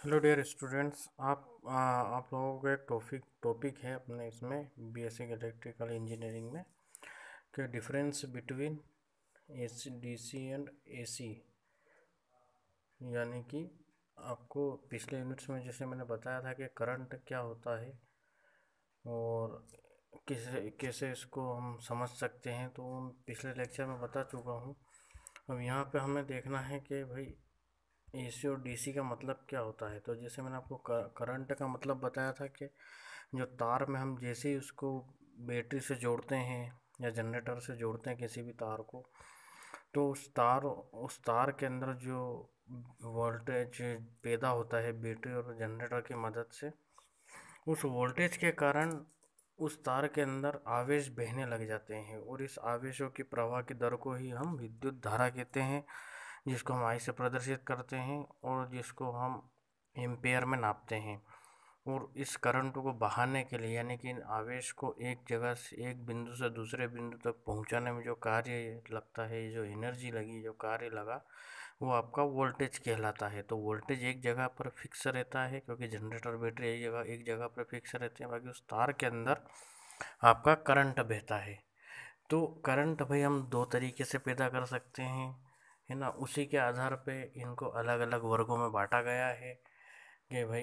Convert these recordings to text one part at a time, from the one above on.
Hello dear students. आप लोगों का एक टॉपिक है अपने इसमें बीएससी इलेक्ट्रिकल इंजीनियरिंग में कि difference between AC DC and AC. यानी कि आपको पिछले यूनिट्स में जैसे मैंने बताया था कि करंट क्या होता है और कैसे कैसे इसको हम समझ सकते हैं, तो पिछले लेक्चर में बता चुका हूँ। अब यहाँ पे हमें देखना है कि भाई एसी और डीसी का मतलब क्या होता है। तो जैसे मैंने आपको करंट का मतलब बताया था कि जो तार में हम जैसे ही उसको बैटरी से जोड़ते हैं या जनरेटर से जोड़ते हैं किसी भी तार को, तो उस तार के अंदर जो वोल्टेज पैदा होता है बैटरी और जनरेटर की मदद से, उस वोल्टेज के कारण उस तार के अंदर आवेश बहने लग जाते हैं और इस आवेशों की प्रवाह की दर को ही हम विद्युत धारा कहते हैं, जिसको हम आई से प्रदर्शित करते हैं और जिसको हम एम्पेयर में नापते हैं। और इस करंट को बहाने के लिए, यानी कि इन आवेश को एक जगह से एक बिंदु से दूसरे बिंदु तक पहुंचाने में जो कार्य लगता है, जो एनर्जी लगी, जो कार्य लगा, वो आपका वोल्टेज कहलाता है। तो वोल्टेज एक जगह पर फिक्स रहता है क्योंकि जनरेटर बैटरी एक जगह पर फिक्स रहते हैं, बाकी उस तार के अंदर आपका करंट बहता है। तो करंट भाई हम दो तरीके से पैदा कर सकते हैं, है ना। उसी के आधार पे इनको अलग अलग वर्गों में बांटा गया है कि भाई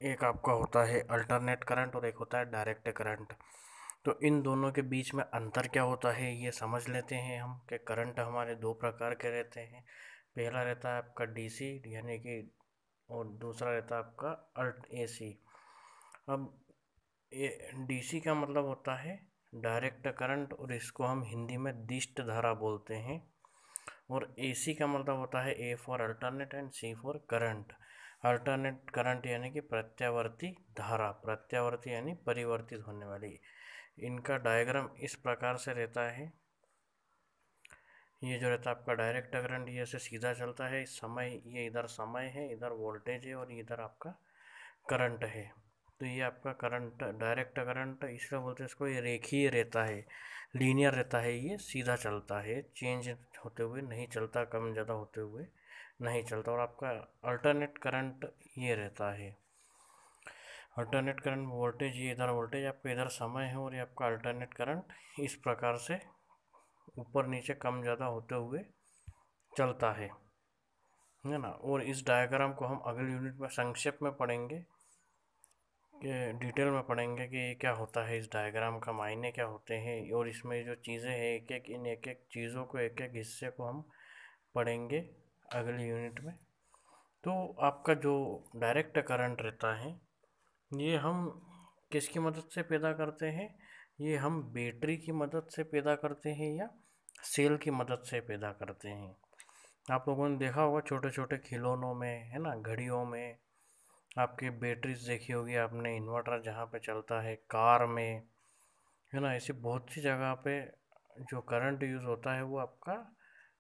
एक आपका होता है अल्टरनेट करंट और एक होता है डायरेक्ट करंट। तो इन दोनों के बीच में अंतर क्या होता है ये समझ लेते हैं हम कि करंट हमारे दो प्रकार के रहते हैं। पहला रहता है आपका डीसी यानी कि, और दूसरा रहता है आपका अल्ट एसी। अब डीसी का मतलब होता है डायरेक्ट करंट और इसको हम हिंदी में दिष्ट धारा बोलते हैं। और एसी का मतलब होता है A for alternate and C for current. Alternate current यानी कि प्रत्यावर्ती धारा, प्रत्यावर्ती यानी परिवर्तित होने वाली। इनका डायग्राम इस प्रकार से रहता है। ये जो रहता है आपका डायरेक्ट करंट, ये ऐसे सीधा चलता है। इस समय ये इधर समय है, इधर वोल्टेज है और इधर आपका करंट है। तो ये आपका करंट डायरेक्ट करंट इसलिए बोलते हैं इसको, ये रेखीय रहता है, लीनियर रहता है, ये सीधा चलता है, चेंज होते हुए नहीं चलता, कम ज़्यादा होते हुए नहीं चलता। और आपका अल्टरनेट करंट ये रहता है। अल्टरनेट करंट वोल्टेज, ये इधर वोल्टेज आपका, इधर समय है, और ये आपका अल्टरनेट करंट इस प्रकार से ऊपर नीचे कम ज़्यादा होते हुए चलता है ना। और इस डायग्राम को हम अगले यूनिट में संक्षेप में पढ़ेंगे, कि डिटेल में पढ़ेंगे कि ये क्या होता है, इस डायग्राम का मायने क्या होते हैं, और इसमें जो चीज़ें हैं इन एक एक चीज़ों को, एक एक हिस्से को हम पढ़ेंगे अगले यूनिट में। तो आपका जो डायरेक्ट करंट रहता है, ये हम किसकी मदद से पैदा करते हैं? ये हम बैटरी की मदद से पैदा करते हैं या सेल की मदद से पैदा करते हैं। आप लोगों ने देखा होगा छोटे छोटे खिलौनों में, है ना, घड़ियों में आपकी बैटरीज देखी होगी आपने, इन्वर्टर जहाँ पे चलता है, कार में, है ना। ऐसी बहुत सी जगह पे जो करंट यूज़ होता है वो आपका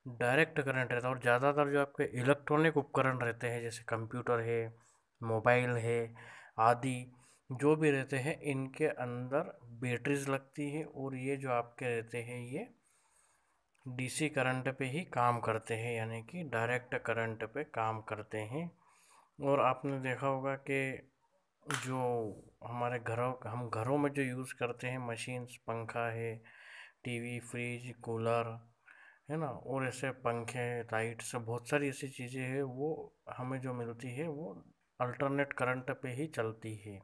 डायरेक्ट करंट रहता है। और ज़्यादातर जो आपके इलेक्ट्रॉनिक उपकरण रहते हैं जैसे कंप्यूटर है, मोबाइल है आदि, जो भी रहते हैं, इनके अंदर बैटरीज लगती है और ये जो आपके रहते हैं ये डीसी करंट पे ही काम करते हैं, यानी कि डायरेक्ट करंट पे काम करते हैं। और आपने देखा होगा कि जो हमारे हम घरों में जो यूज़ करते हैं मशीन्स, पंखा है, टीवी, फ्रिज, कूलर, है ना, और ऐसे पंखे, लाइट्स, बहुत सारी ऐसी चीज़ें हैं वो हमें जो मिलती है वो अल्टरनेट करंट पे ही चलती है।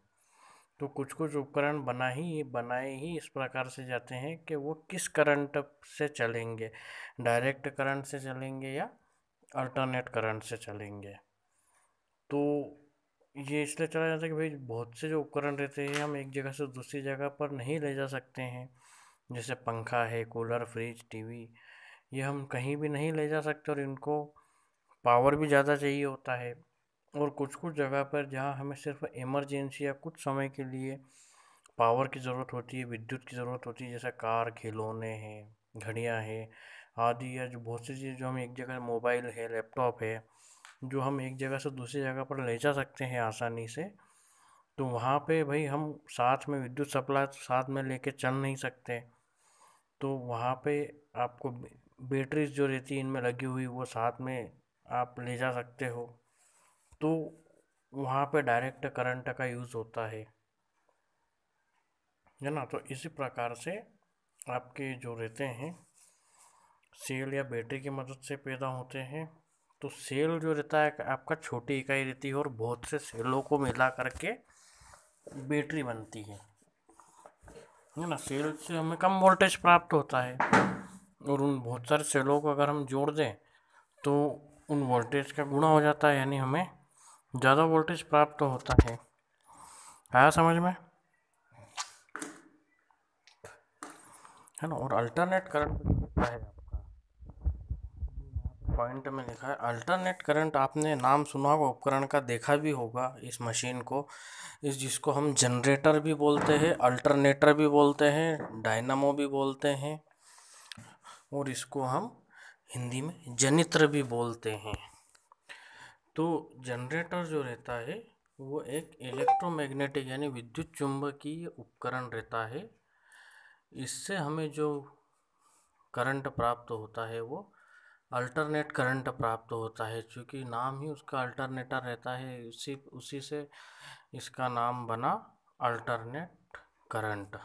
तो कुछ कुछ उपकरण बनाए ही इस प्रकार से जाते हैं कि वो किस करंट से चलेंगे, डायरेक्ट करंट से चलेंगे या अल्टरनेट करंट से चलेंगे। तो ये इसलिए चला जाता है कि भाई बहुत से जो उपकरण रहते हैं हम एक जगह से दूसरी जगह पर नहीं ले जा सकते हैं। जैसे पंखा है, कूलर, फ्रिज, टीवी, ये हम कहीं भी नहीं ले जा सकते और इनको पावर भी ज़्यादा चाहिए होता है। और कुछ कुछ जगह पर जहाँ हमें सिर्फ इमरजेंसी या कुछ समय के लिए पावर की ज़रूरत होती है, विद्युत की ज़रूरत होती है, जैसे कार, खिलौने हैं, घड़ियाँ हैं आदि, या जो बहुत सी चीज़ जो हम एक जगह, मोबाइल है, लैपटॉप है, जो हम एक जगह से दूसरी जगह पर ले जा सकते हैं आसानी से। तो वहाँ पे भाई हम साथ में विद्युत सप्लाई साथ में लेके चल नहीं सकते। तो वहाँ पे आपको बैटरीज जो रहती है इनमें लगी हुई वो साथ में आप ले जा सकते हो। तो वहाँ पे डायरेक्ट करंट का यूज़ होता है ना। तो इसी प्रकार से आपके जो रहते हैं सेल या बैटरी की मदद से पैदा होते हैं। तो सेल जो रहता है आपका छोटी इकाई रहती है और बहुत से सेलों को मिला करके बैटरी बनती है ना। सेल से हमें कम वोल्टेज प्राप्त होता है और उन बहुत सारे सेलों को अगर हम जोड़ दें तो उन वोल्टेज का गुणा हो जाता है, यानी हमें ज़्यादा वोल्टेज प्राप्त होता है। आया समझ में, है ना। और अल्टरनेट करंट क्या है आपका पॉइंट में लिखा है अल्टरनेट करंट। आपने नाम सुना होगा उपकरण का, देखा भी होगा इस मशीन को, इस जिसको हम जनरेटर भी बोलते हैं, अल्टरनेटर भी बोलते हैं, डायनामो भी बोलते हैं और इसको हम हिंदी में जनित्र भी बोलते हैं। तो जनरेटर जो रहता है वो एक इलेक्ट्रोमैग्नेटिक यानी विद्युत चुंबकीय उपकरण रहता है। इससे हमें जो करंट प्राप्त होता है वो अल्टरनेट करंट प्राप्त होता है। चूँकि नाम ही उसका अल्टरनेटर रहता है, उसी से इसका नाम बना अल्टरनेट करंट।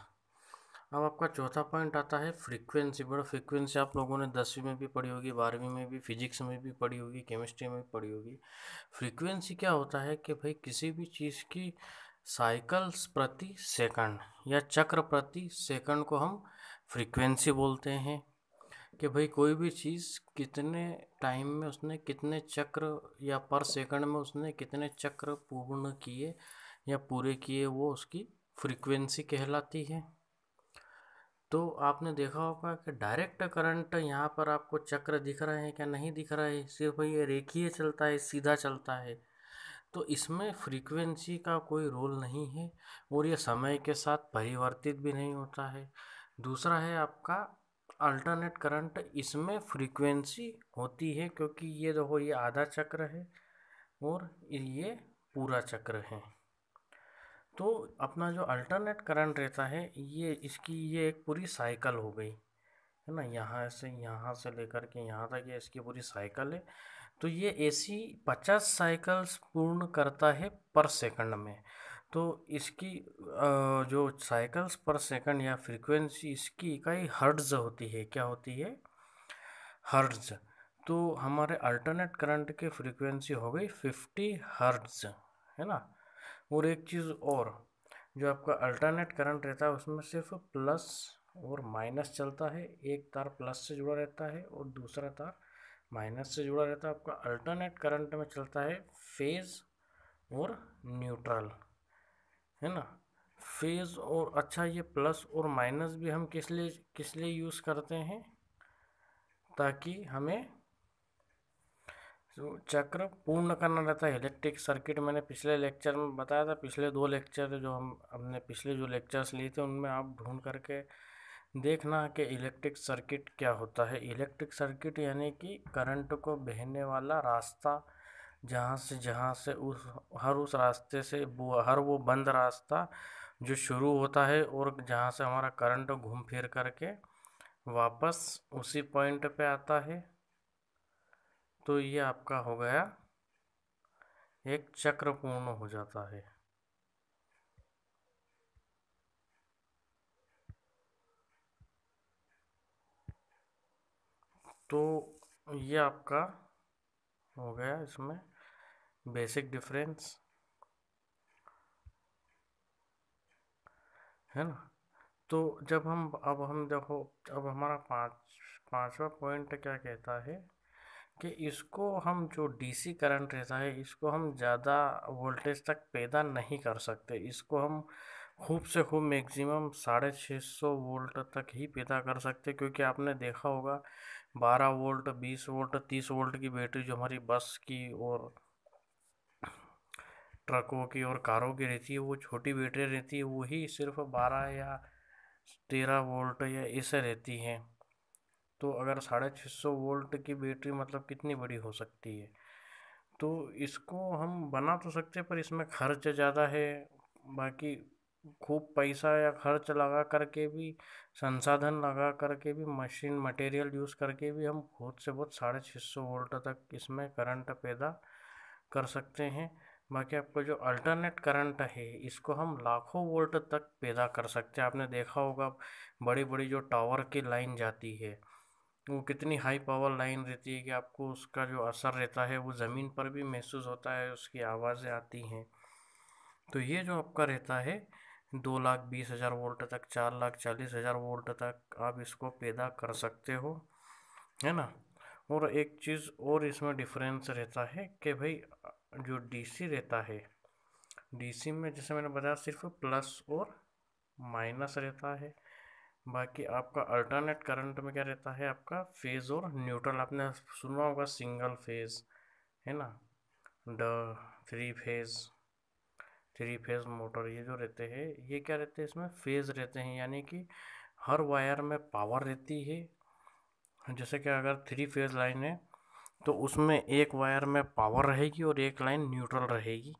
अब आपका चौथा पॉइंट आता है फ्रीक्वेंसी। बड़ा फ्रीक्वेंसी आप लोगों ने 10वीं में भी पढ़ी होगी, 12वीं में भी, फिजिक्स में भी पढ़ी होगी, केमिस्ट्री में भी पढ़ी होगी। फ्रीक्वेंसी क्या होता है कि भाई किसी भी चीज़ की साइकिल्स प्रति सेकंड या चक्र प्रति सेकंड को हम फ्रीक्वेंसी बोलते हैं। कि भाई कोई भी चीज़ कितने टाइम में उसने कितने चक्र या पर सेकंड में उसने कितने चक्र पूर्ण किए या पूरे किए, वो उसकी फ्रीक्वेंसी कहलाती है। तो आपने देखा होगा कि डायरेक्ट करंट यहाँ पर आपको चक्र दिख रहे हैं क्या, नहीं दिख रहा है, सिर्फ ये रेखीय चलता है, सीधा चलता है। तो इसमें फ्रीक्वेंसी का कोई रोल नहीं है और ये समय के साथ परिवर्तित भी नहीं होता है। दूसरा है आपका अल्टरनेट करंट, इसमें फ्रीक्वेंसी होती है क्योंकि ये देखो ये आधा चक्र है और ये पूरा चक्र है। तो अपना जो अल्टरनेट करंट रहता है ये एक पूरी साइकिल हो गई, है ना। यहाँ से लेकर के यहाँ तक ये इसकी पूरी साइकिल है। तो ये ऐसी 50 साइकिल्स पूर्ण करता है पर सेकंड में। तो इसकी जो साइकिल्स पर सेकंड या फ्रीक्वेंसी, इसकी इकाई हर्ट्ज होती है। क्या होती है? हर्ट्ज। तो हमारे अल्टरनेट करंट की फ्रीक्वेंसी हो गई 50 हर्ट्ज, है ना। और एक चीज़ और, जो आपका अल्टरनेट करंट रहता है उसमें सिर्फ प्लस और माइनस चलता है। एक तार प्लस से जुड़ा रहता है और दूसरा तार माइनस से जुड़ा रहता है। आपका अल्टरनेट करंट में चलता है फेज और न्यूट्रल, है ना। फेज और अच्छा, ये प्लस और माइनस भी हम किस लिए यूज़ करते हैं, ताकि हमें जो चक्र पूर्ण करना रहता है। इलेक्ट्रिक सर्किट मैंने पिछले लेक्चर में बताया था, पिछले 2 लेक्चर जो हमने पिछले जो लेक्चर्स लिए थे उनमें आप ढूंढ करके देखना कि इलेक्ट्रिक सर्किट क्या होता है। इलेक्ट्रिक सर्किट यानी कि करंट को बहने वाला रास्ता, जहाँ से उस रास्ते से वो बंद रास्ता जो शुरू होता है और जहाँ से हमारा करंट घूम फिर करके वापस उसी पॉइंट पे आता है। तो ये आपका हो गया एक चक्र पूर्ण हो जाता है। तो ये आपका हो गया इसमें बेसिक डिफरेंस, है ना। तो अब हम देखो, अब हमारा पांचवा पॉइंट क्या कहता है कि इसको हम जो डीसी करंट रहता है इसको हम ज़्यादा वोल्टेज तक पैदा नहीं कर सकते। इसको हम खूब से खूब मैक्सिमम 650 वोल्ट तक ही पैदा कर सकते, क्योंकि आपने देखा होगा 12 वोल्ट, 20 वोल्ट, 30 वोल्ट की बैटरी जो हमारी बस की और ट्रकों की और कारों की रहती है, वो छोटी बैटरी रहती है, वही सिर्फ 12 या 13 वोल्ट या ऐसे रहती है। तो अगर 650 वोल्ट की बैटरी मतलब कितनी बड़ी हो सकती है। तो इसको हम बना तो सकते हैं पर इसमें खर्च ज़्यादा है। बाकी खूब पैसा या खर्च लगा करके भी, संसाधन लगा करके भी, मशीन मटेरियल यूज़ करके भी हम बहुत से बहुत 650 वोल्ट तक इसमें करंट पैदा कर सकते हैं। बाकी आपका जो अल्टरनेट करंट है इसको हम लाखों वोल्ट तक पैदा कर सकते हैं। आपने देखा होगा बड़ी बड़ी जो टावर की लाइन जाती है वो कितनी हाई पावर लाइन रहती है कि आपको उसका जो असर रहता है वो ज़मीन पर भी महसूस होता है, उसकी आवाज़ें आती हैं। तो ये जो आपका रहता है 2,20,000 वोल्ट तक, 4,40,000 वोल्ट तक आप इसको पैदा कर सकते हो, है ना। और एक चीज़ और इसमें डिफरेंस रहता है कि भाई जो डीसी रहता है, डीसी में जैसे मैंने बताया सिर्फ प्लस और माइनस रहता है। बाकी आपका अल्टरनेट करंट में क्या रहता है, आपका फेज़ और न्यूट्रल। आपने सुना होगा सिंगल फेज़, है ना, द थ्री फेज़ मोटर, ये जो रहते हैं ये क्या रहते हैं, इसमें फेज़ रहते हैं, यानी कि हर वायर में पावर रहती है। जैसे कि अगर थ्री फेज़ लाइन है तो उसमें एक वायर में पावर रहेगी और एक लाइन न्यूट्रल रहेगी।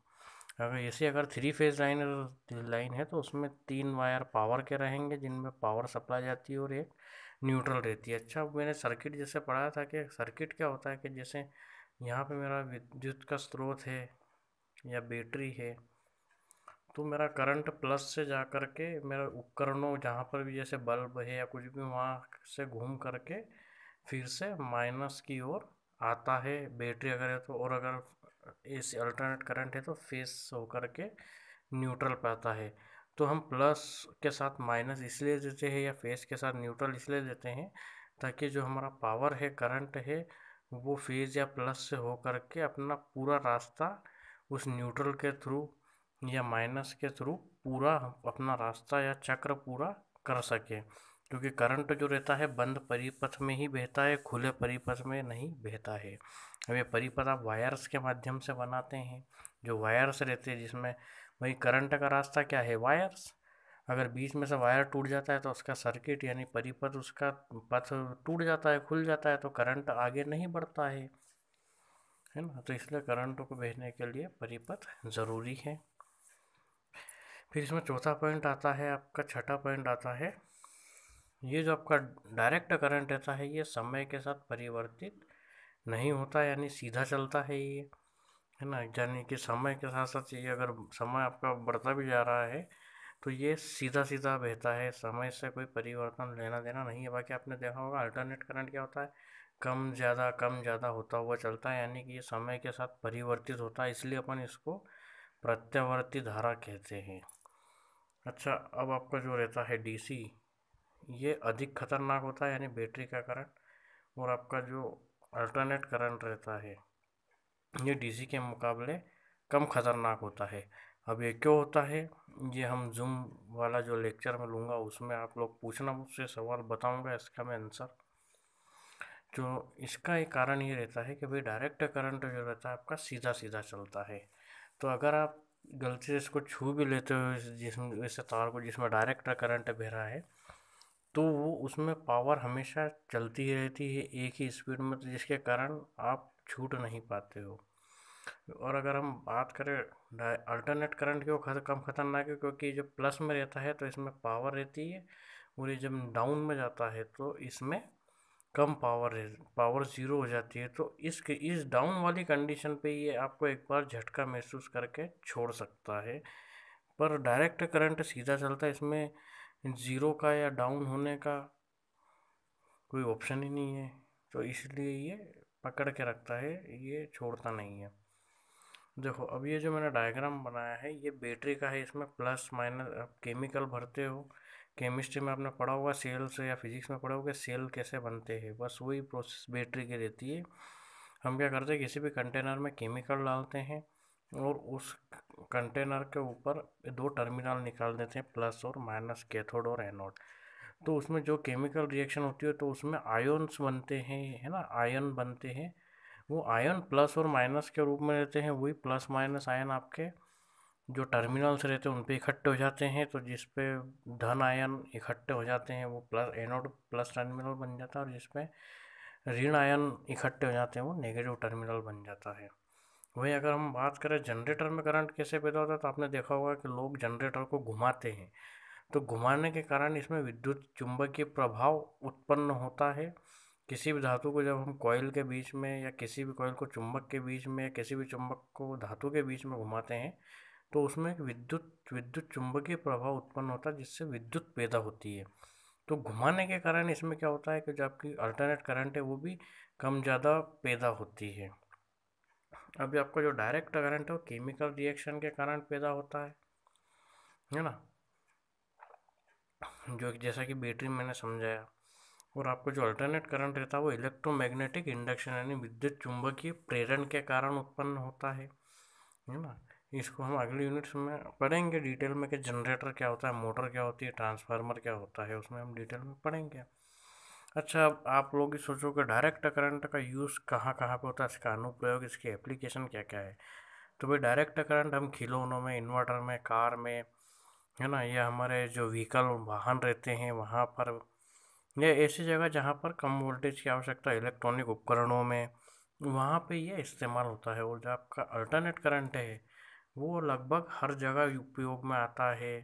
अगर थ्री फेज़ लाइन है तो उसमें 3 वायर पावर के रहेंगे जिनमें पावर सप्लाई जाती है और एक न्यूट्रल रहती है। अच्छा, मैंने सर्किट जैसे पढ़ाया था कि सर्किट क्या होता है कि जैसे यहाँ पे मेरा विद्युत का स्रोत है या बैटरी है, तो मेरा करंट प्लस से जा कर के मेरा उपकरणों जहाँ पर भी जैसे बल्ब है या कुछ भी वहाँ से घूम करके फिर से माइनस की ओर आता है बैटरी अगर है तो, और अगर इस अल्टरनेट करंट है तो फेस होकर के न्यूट्रल पे आता है। तो हम प्लस के साथ माइनस इसलिए देते हैं या फेस के साथ न्यूट्रल इसलिए देते हैं ताकि जो हमारा पावर है, करंट है, वो फेज या प्लस से हो करके अपना पूरा रास्ता उस न्यूट्रल के थ्रू या माइनस के थ्रू पूरा अपना रास्ता या चक्र पूरा कर सके। क्योंकि करंट जो रहता है बंद परिपथ में ही बहता है, खुले परिपथ में नहीं बहता है। अब ये परिपथ आप वायर्स के माध्यम से बनाते हैं, जो वायर्स रहते हैं जिसमें वही करंट का रास्ता क्या है, वायर्स। अगर बीच में से वायर टूट जाता है तो उसका सर्किट यानी परिपथ, उसका पथ टूट जाता है, खुल जाता है, तो करंट आगे नहीं बढ़ता है ना। तो इसलिए करंट को बहने के लिए परिपथ ज़रूरी है। फिर इसमें चौथा पॉइंट आता है, आपका छठा पॉइंट आता है, ये जो आपका डायरेक्ट करंट रहता है ये समय के साथ परिवर्तित नहीं होता, यानी सीधा चलता है ये, है ना। यानी कि समय के साथ साथ ये अगर समय आपका बढ़ता भी जा रहा है तो ये सीधा सीधा बहता है, समय से कोई परिवर्तन लेना देना नहीं है। बाकी आपने देखा होगा अल्टरनेट करंट क्या होता है, कम ज़्यादा होता हुआ चलता है, यानी कि ये समय के साथ परिवर्तित होता है, इसलिए अपन इसको प्रत्यावर्ती धारा कहते हैं। अच्छा, अब आपका जो रहता है डीसी, ये अधिक खतरनाक होता है, यानी बैटरी का करंट, और आपका जो अल्टरनेट करंट रहता है ये डीसी के मुकाबले कम खतरनाक होता है। अब ये क्यों होता है, ये हम जूम वाला जो लेक्चर में लूँगा उसमें आप लोग पूछना मुझसे सवाल, बताऊँगा इसका मैं आंसर। जो इसका एक कारण ये रहता है कि भाई डायरेक्ट करंट जो रहता है आपका सीधा सीधा चलता है, तो अगर आप गलती से इसको छू भी लेते हो जिसमें वैसे तार को जिसमें डायरेक्ट करंट बह रहा है, तो वो उसमें पावर हमेशा चलती ही रहती है एक ही स्पीड में, तो जिसके कारण आप छूट नहीं पाते हो। और अगर हम बात करें अल्टरनेट करंट क्यों कम खतरनाक है, क्योंकि जब प्लस में रहता है तो इसमें पावर रहती है, और ये जब डाउन में जाता है तो इसमें कम पावर है, पावर ज़ीरो हो जाती है। तो इस डाउन वाली कंडीशन पे ये आपको एक बार झटका महसूस करके छोड़ सकता है, पर डायरेक्ट करंट सीधा चलता है, इसमें ज़ीरो का या डाउन होने का कोई ऑप्शन ही नहीं है, तो इसलिए ये पकड़ के रखता है, ये छोड़ता नहीं है। देखो अब ये जो मैंने डायग्राम बनाया है ये बैटरी का है, इसमें प्लस माइनस आप केमिकल भरते हो, केमिस्ट्री में आपने पढ़ा होगा सेल्स या फिजिक्स में पढ़ा होगा सेल कैसे बनते हैं, बस वही प्रोसेस बैटरी की रहती है। हम क्या करते हैं, किसी भी कंटेनर में केमिकल डालते हैं और उस कंटेनर के ऊपर दो टर्मिनल निकाल देते हैं, प्लस और माइनस, कैथोड और एनोड। तो उसमें जो केमिकल रिएक्शन होती है तो उसमें आयन्स बनते हैं, है ना, आयन बनते हैं। वो आयन प्लस और माइनस के रूप में रहते हैं, वही प्लस माइनस आयन आपके जो टर्मिनल्स रहते हैं उन पे इकट्ठे हो जाते हैं, तो जिस पे धन आयन इकट्ठे हो जाते हैं वो प्लस एनोड प्लस टर्मिनल बन जाता है, और जिसमें ऋण आयन इकट्ठे हो जाते हैं वो नेगेटिव टर्मिनल बन जाता है। वही अगर हम बात करें जनरेटर में करंट कैसे पैदा होता है, तो आपने देखा होगा कि लोग जनरेटर को घुमाते हैं, तो घुमाने के कारण इसमें विद्युत चुंबकीय प्रभाव उत्पन्न होता है, किसी भी धातु को जब हम कॉइल के बीच में या किसी भी कॉइल को चुंबक के बीच में या किसी भी चुंबक को धातु के बीच में घुमाते हैं तो उसमें एक विद्युत चुंबकीय प्रभाव उत्पन्न होता है जिससे विद्युत पैदा होती है। तो घुमाने के कारण इसमें क्या होता है कि जो आपकी अल्टरनेट करंट है वो भी कम ज़्यादा पैदा होती है। अभी आपका जो डायरेक्ट करंट है वो केमिकल रिएक्शन के कारण पैदा होता है ना, जो जैसा कि बैटरी मैंने समझाया। और आपको जो अल्टरनेट करंट रहता है वो इलेक्ट्रोमैग्नेटिक इंडक्शन यानी विद्युत चुंबकीय प्रेरण के कारण उत्पन्न होता है ना। इसको हम अगले यूनिट्स में पढ़ेंगे डिटेल में कि जनरेटर क्या होता है, मोटर क्या होती है, ट्रांसफार्मर क्या होता है, उसमें हम डिटेल में पढ़ेंगे। अच्छा, अब आप लोग ही सोचो कि डायरेक्ट करंट का यूज़ कहाँ कहाँ पे होता है, इसका अनुप्रयोग, इसकी एप्लीकेशन क्या क्या है। तो भाई डायरेक्ट करंट हम खिलौनों में, इन्वर्टर में, कार में, है ना, या हमारे जो व्हीकल वाहन रहते हैं वहाँ पर, या ऐसी जगह जहाँ पर कम वोल्टेज की आवश्यकता है, इलेक्ट्रॉनिक उपकरणों में, वहाँ पे ये इस्तेमाल होता है। और जो आपका अल्टरनेट करंट है वो लगभग हर जगह उपयोग में आता है,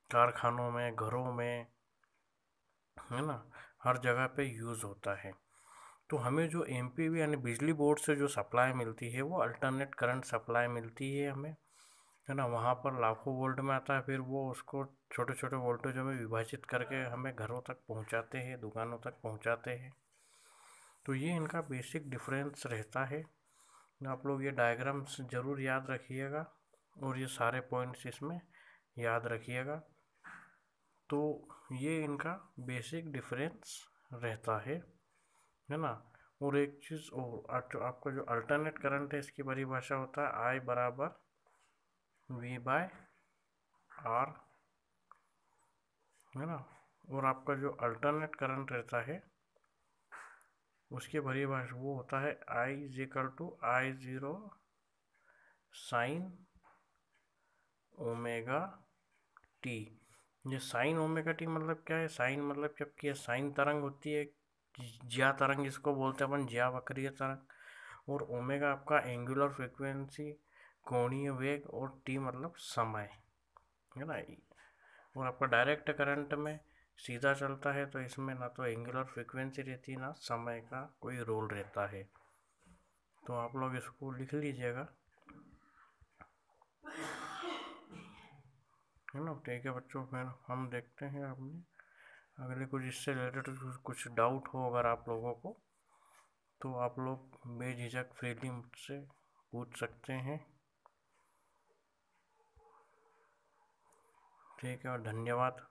कारखानों में, घरों में, है ना, हर जगह पे यूज़ होता है। तो हमें जो एमपीवी यानी बिजली बोर्ड से जो सप्लाई मिलती है वो अल्टरनेट करंट सप्लाई मिलती है हमें, है ना। वहाँ पर लाखों वोल्ट में आता है, फिर वो उसको छोटे छोटे वोल्टेजों में विभाजित करके हमें घरों तक पहुँचाते हैं, दुकानों तक पहुँचाते हैं। तो ये इनका बेसिक डिफरेंस रहता है। आप लोग ये डायग्राम्स ज़रूर याद रखिएगा और ये सारे पॉइंट्स इसमें याद रखिएगा। तो ये इनका बेसिक डिफरेंस रहता है ना। और एक चीज़ और, आपका जो अल्टरनेट करंट है इसकी परिभाषा होता है आई बराबर वी बाय आर, है ना। और आपका जो अल्टरनेट करंट रहता है उसकी परिभाषा वो होता है I is equal to I zero sine omega T. ये साइन ओमेगा टी मतलब क्या है? साइन मतलब जबकि ये साइन तरंग होती है, ज्या तरंग जिसको बोलते हैं अपन, ज्या वक्रीय तरंग। और ओमेगा आपका एंगुलर फ्रीक्वेंसी, कोणीय वेग, और टी मतलब समय, है ना। और आपका डायरेक्ट करंट में सीधा चलता है तो इसमें ना तो एंगुलर फ्रीक्वेंसी रहती ना समय का कोई रोल रहता है। तो आप लोग इसको लिख लीजिएगा, है ना। ठीक है बच्चों, फिर हम देखते हैं अपने अगले कुछ इससे रिलेटेड कुछ डाउट हो अगर आप लोगों को, तो आप लोग बेझिझक फ्रीली मुझसे पूछ सकते हैं। ठीक है और धन्यवाद।